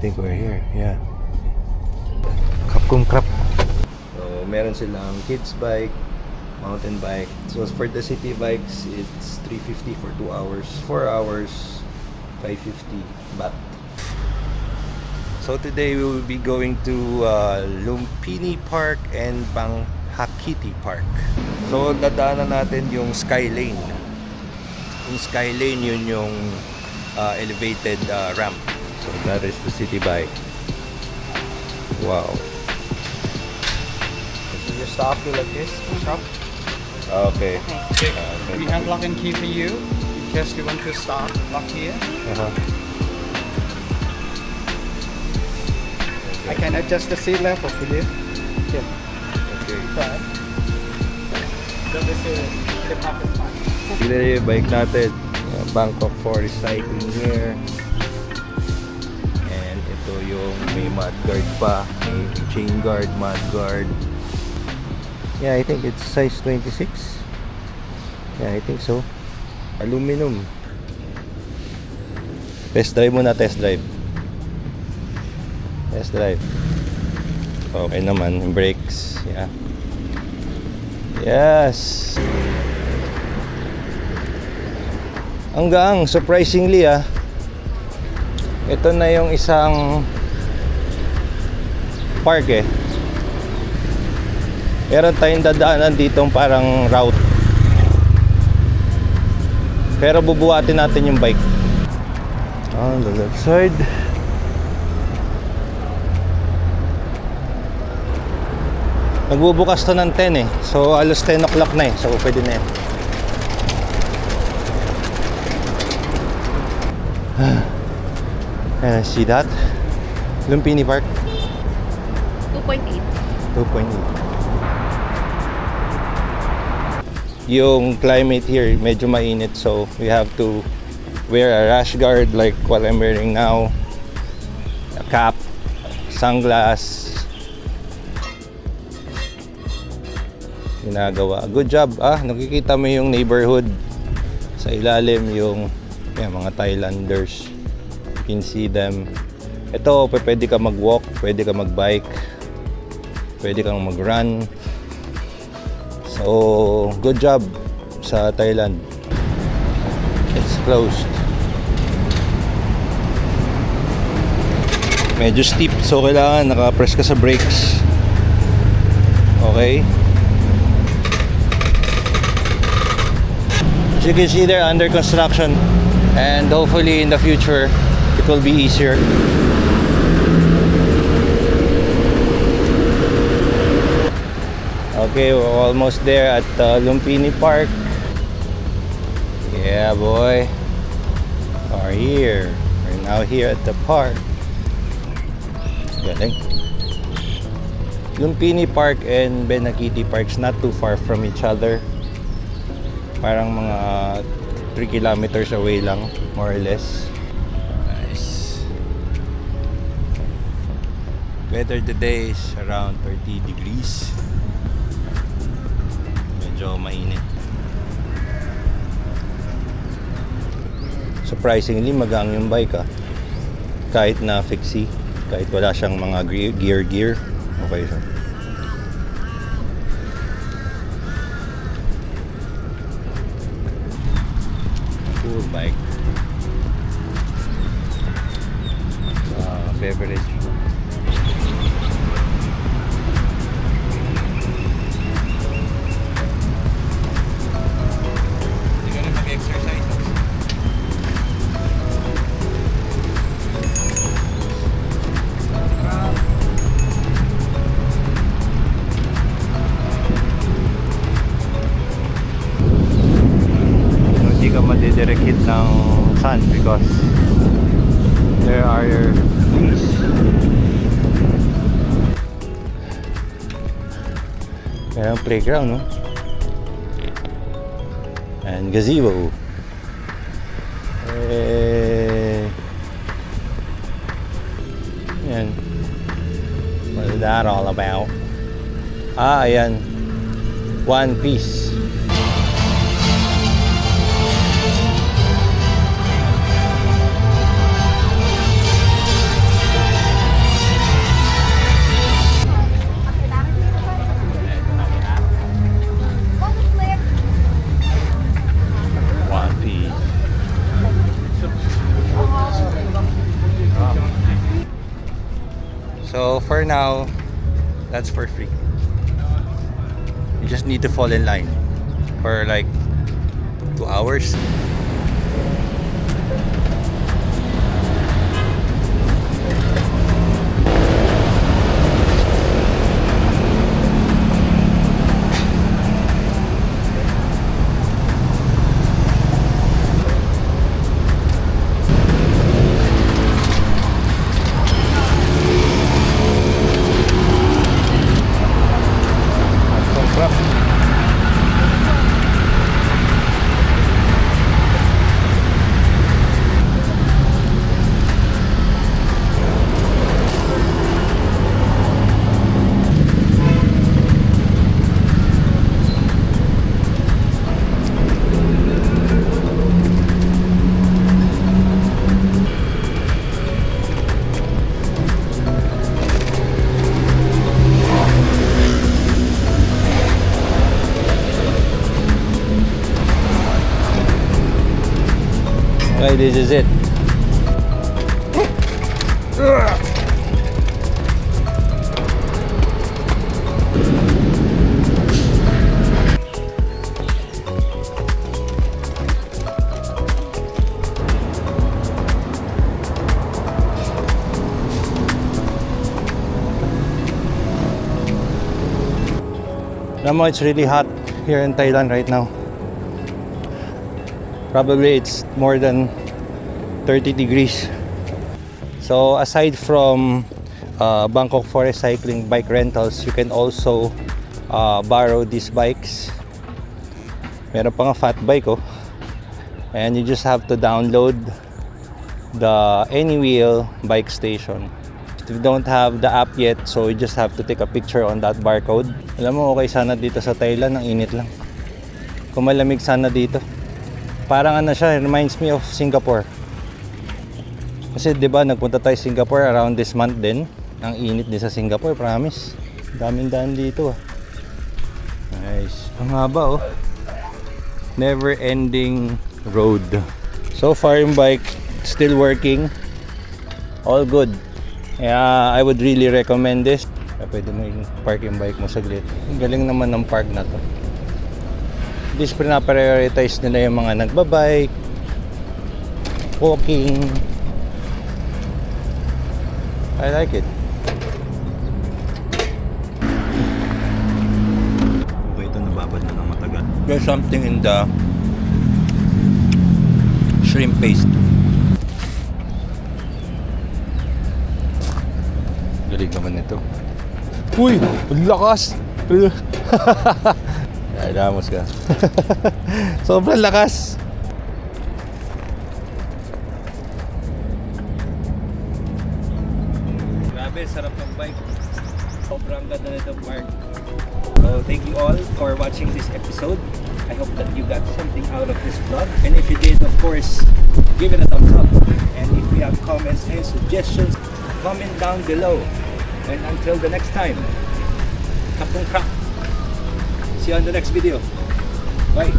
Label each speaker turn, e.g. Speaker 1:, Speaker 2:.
Speaker 1: think we're here. Yeah. Kapkong krap. So, meron silang kids bike, mountain bike. So, for the city bikes, it's 350 for 2 hours. 4 hours, 550 baht. So, today we will be going to Lumphini Park and Benjakitti Park. So, dadaanan natin yung Sky Lane. Yung Sky Lane, yun yung elevated ramp. So, that is the city bike. Wow.
Speaker 2: So you stop to like this, stop.
Speaker 1: Okay.
Speaker 2: We have lock and key for you. In case you want to stop, lock here. I can adjust the seat level for you. Here.
Speaker 1: Okay.
Speaker 2: Right. So this is the pocket spot.
Speaker 1: Pila yung bike natin. Bangkok for recycling here. And ito yung may mud guard pa. May chain guard, mud guard. Yeah, I think it's size 26. Yeah, I think so. Aluminum. Test drive muna, test drive. Test drive. Okay naman, yung brakes. Yeah. Yes. Ang gaang, surprisingly ito na yung isang park Meron tayong dadaanan ditong parang route. Pero bubuhatin natin yung bike. On the left side. Nagbubukas to ng 10 So alas 10 o'clock na So pwede na yan. See that? Lumphini Park
Speaker 3: 2.8.
Speaker 1: 2.8. Yung climate here medyo mainit, so we have to wear a rash guard like what I'm wearing now, a cap, sunglass. Ginagawa. Good job. Nakikita mo yung neighborhood sa ilalim, yung mga Thailanders. You can see them. Ito, pwede ka mag-walk, pwede ka mag-bike, pwede kang mag-run. So, good job sa Thailand. It's closed. Medyo steep, so kailangan naka-press ka sa brakes. Okay. As you can see, they're under construction, and hopefully in the future it will be easier. Okay, we're almost there at Lumphini Park. Yeah, boy. We're here. We're now here at the park. Galing. Lumphini Park and Benjakitti Park's not too far from each other. Parang mga 3 kilometers away lang, more or less. Nice. Weather today is around 30 degrees. Medyo mainit. Surprisingly, magaan yung bike kahit na fixie, kahit wala siyang mga gear. Okay siya. Cool bike. Beverage. Direct hit ng sun because there are trees. Merong playground, no? And gazebo. Yan. What is that all about? Ayan. One Piece. for now, that's for free. You just need to fall in line for like 2 hours. Okay, this is it. Alam mo, it's really hot here in Thailand right now. Probably it's more than 30 degrees. So aside from Bangkok Forest Cycling bike rentals, you can also borrow these bikes. Meron pa nga fat bike, oh. And you just have to download the AnyWheel bike station. If you don't have the app yet, so you just have to take a picture on that barcode. Alam mo, okay sana dito sa Thailand, ang init lang. Kung malamig sana dito. Parang ano siya, it reminds me of Singapore. Kasi 'di ba nagpunta tayo Singapore around this month din. Ang init din sa Singapore, promise. Daming daan dito. Nice. Ang haba, oh. Never ending road. So far yung bike still working. All good. Yeah, I would really recommend this. Pwede mo i-park yung bike mo saglit. Ang galing naman ng park na to. This pinaprioritize nila yung mga nagbabike, walking. I like it. Okay, ito nababad na ng matagal. There's something in the shrimp paste. Galing naman ito. Uy! Ang lakas! Damos ka. Sobrang lakas. Grabe, sarap ng bike. Sobrang ganda nito park. So thank you all for watching this episode. I hope that you got something out of this vlog. And if you did, of course, give it a thumbs up. And if you have comments and suggestions, comment down below. And until the next time, kapong krak. See you on the next video. Bye.